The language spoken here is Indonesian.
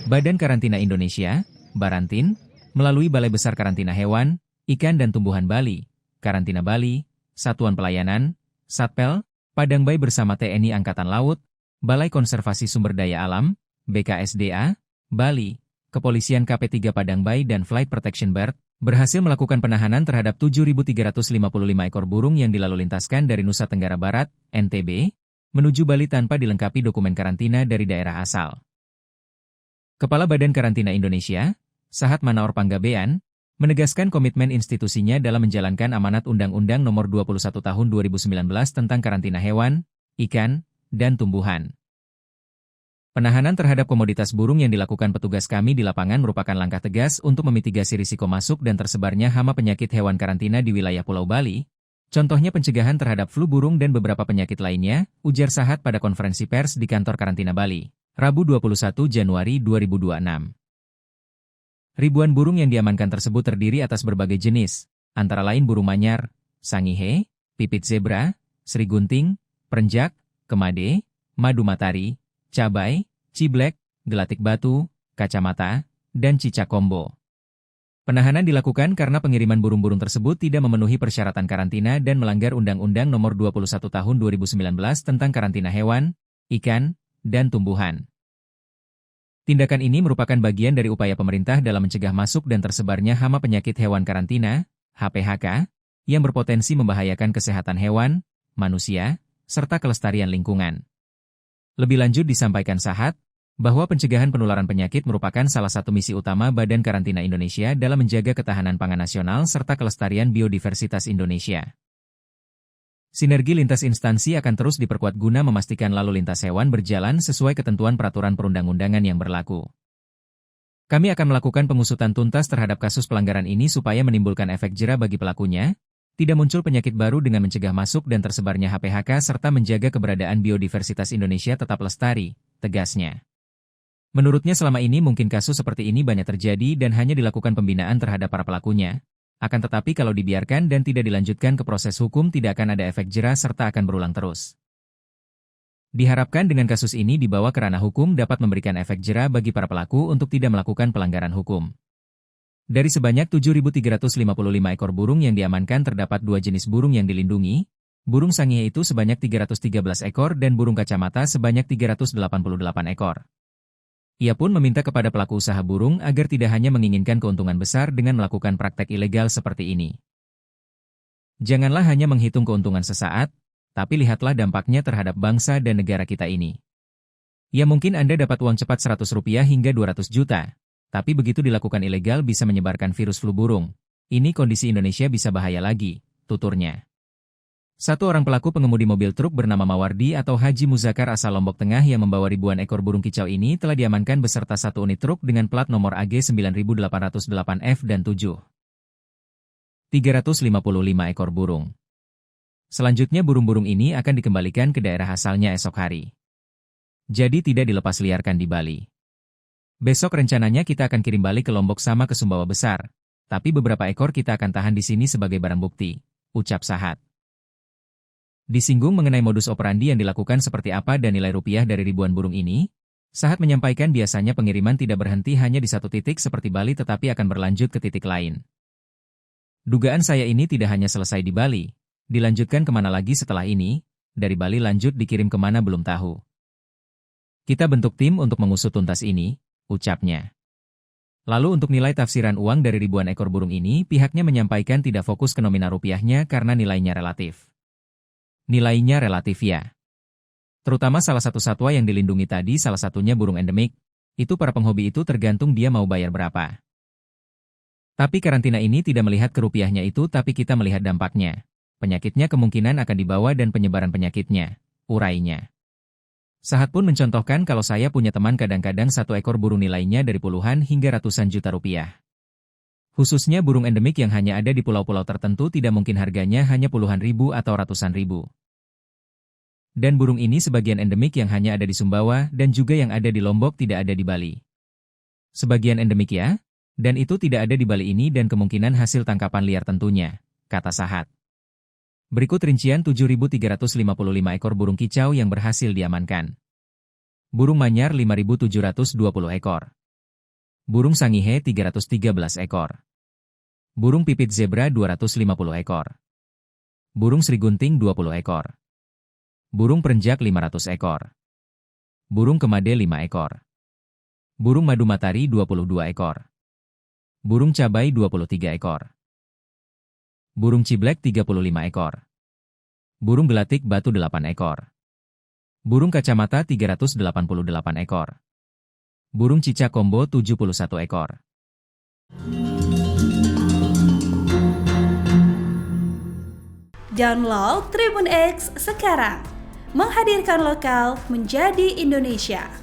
Badan Karantina Indonesia, Barantin, melalui Balai Besar Karantina Hewan, Ikan dan Tumbuhan Bali, Karantina Bali, Satuan Pelayanan, Satpel, Padangbai bersama TNI Angkatan Laut, Balai Konservasi Sumber Daya Alam, BKSDA, Bali, Kepolisian KP3 Padangbai dan Flight Protection Bird, berhasil melakukan penahanan terhadap 7.355 ekor burung yang dilalu lintaskan dari Nusa Tenggara Barat, NTB, menuju Bali tanpa dilengkapi dokumen karantina dari daerah asal. Kepala Badan Karantina Indonesia, Sahat Manaor Panggabean, menegaskan komitmen institusinya dalam menjalankan amanat Undang-Undang Nomor 21 Tahun 2019 tentang karantina hewan, ikan, dan tumbuhan. Penahanan terhadap komoditas burung yang dilakukan petugas kami di lapangan merupakan langkah tegas untuk memitigasi risiko masuk dan tersebarnya hama penyakit hewan karantina di wilayah Pulau Bali. Contohnya pencegahan terhadap flu burung dan beberapa penyakit lainnya, ujar Sahat pada konferensi pers di kantor karantina Bali, Rabu 21 Januari 2026. Ribuan burung yang diamankan tersebut terdiri atas berbagai jenis, antara lain burung manyar, sangihe, pipit zebra, serigunting, perenjak, kemade, madu matahari, cabai, ciblek, gelatik batu, kacamata, dan cicak kombo. Penahanan dilakukan karena pengiriman burung-burung tersebut tidak memenuhi persyaratan karantina dan melanggar Undang-Undang Nomor 21 Tahun 2019 tentang karantina hewan, ikan, dan tumbuhan. Tindakan ini merupakan bagian dari upaya pemerintah dalam mencegah masuk dan tersebarnya hama penyakit hewan karantina, HPHK, yang berpotensi membahayakan kesehatan hewan, manusia, serta kelestarian lingkungan. Lebih lanjut disampaikan Sahat, bahwa pencegahan penularan penyakit merupakan salah satu misi utama Badan Karantina Indonesia dalam menjaga ketahanan pangan nasional serta kelestarian biodiversitas Indonesia. Sinergi lintas instansi akan terus diperkuat guna memastikan lalu lintas hewan berjalan sesuai ketentuan peraturan perundang-undangan yang berlaku. Kami akan melakukan pengusutan tuntas terhadap kasus pelanggaran ini supaya menimbulkan efek jera bagi pelakunya, tidak muncul penyakit baru dengan mencegah masuk dan tersebarnya HPHK serta menjaga keberadaan biodiversitas Indonesia tetap lestari, tegasnya. Menurutnya selama ini mungkin kasus seperti ini banyak terjadi dan hanya dilakukan pembinaan terhadap para pelakunya. Akan tetapi kalau dibiarkan dan tidak dilanjutkan ke proses hukum tidak akan ada efek jera serta akan berulang terus. Diharapkan dengan kasus ini dibawa ke ranah hukum dapat memberikan efek jera bagi para pelaku untuk tidak melakukan pelanggaran hukum. Dari sebanyak 7.355 ekor burung yang diamankan terdapat dua jenis burung yang dilindungi, burung sangihe itu sebanyak 313 ekor dan burung kacamata sebanyak 388 ekor. Ia pun meminta kepada pelaku usaha burung agar tidak hanya menginginkan keuntungan besar dengan melakukan praktek ilegal seperti ini. Janganlah hanya menghitung keuntungan sesaat, tapi lihatlah dampaknya terhadap bangsa dan negara kita ini. Ya mungkin Anda dapat uang cepat Rp100 hingga 200 juta, tapi begitu dilakukan ilegal bisa menyebarkan virus flu burung. Ini kondisi Indonesia bisa bahaya lagi, tuturnya. Satu orang pelaku pengemudi mobil truk bernama Mawardi atau Haji Muzakar asal Lombok Tengah yang membawa ribuan ekor burung kicau ini telah diamankan beserta satu unit truk dengan plat nomor AG 9808F dan 355 ekor burung. Selanjutnya burung-burung ini akan dikembalikan ke daerah asalnya esok hari. Jadi tidak dilepas liarkan di Bali. Besok rencananya kita akan kirim balik ke Lombok sama ke Sumbawa Besar, tapi beberapa ekor kita akan tahan di sini sebagai barang bukti, ucap Sahat. Disinggung mengenai modus operandi yang dilakukan seperti apa dan nilai rupiah dari ribuan burung ini, Sahat menyampaikan biasanya pengiriman tidak berhenti hanya di satu titik seperti Bali tetapi akan berlanjut ke titik lain. Dugaan saya ini tidak hanya selesai di Bali, dilanjutkan kemana lagi setelah ini, dari Bali lanjut dikirim kemana belum tahu. Kita bentuk tim untuk mengusut tuntas ini, ucapnya. Lalu untuk nilai tafsiran uang dari ribuan ekor burung ini, pihaknya menyampaikan tidak fokus ke nominal rupiahnya karena nilainya relatif. Nilainya relatif ya. Terutama salah satu satwa yang dilindungi tadi salah satunya burung endemik, itu para penghobi itu tergantung dia mau bayar berapa. Tapi karantina ini tidak melihat ke rupiahnya itu tapi kita melihat dampaknya. Penyakitnya kemungkinan akan dibawa dan penyebaran penyakitnya, urainya. Sahat pun mencontohkan kalau saya punya teman kadang-kadang satu ekor burung nilainya dari puluhan hingga ratusan juta rupiah. Khususnya burung endemik yang hanya ada di pulau-pulau tertentu tidak mungkin harganya hanya puluhan ribu atau ratusan ribu. Dan burung ini sebagian endemik yang hanya ada di Sumbawa dan juga yang ada di Lombok tidak ada di Bali. Sebagian endemik ya, dan itu tidak ada di Bali ini dan kemungkinan hasil tangkapan liar tentunya, kata Sahat. Berikut rincian 7.355 ekor burung kicau yang berhasil diamankan. Burung manyar 5.720 ekor. Burung sangihe 313 ekor. Burung pipit zebra 250 ekor. Burung serigunting 20 ekor. Burung perenjak 500 ekor. Burung kemade 5 ekor. Burung madu matahari 22 ekor. Burung cabai 23 ekor. Burung ciblek 35 ekor. Burung gelatik batu 8 ekor. Burung kacamata 388 ekor. Burung cicak combo 71 ekor. Download Tribun X sekarang. Menghadirkan lokal menjadi Indonesia.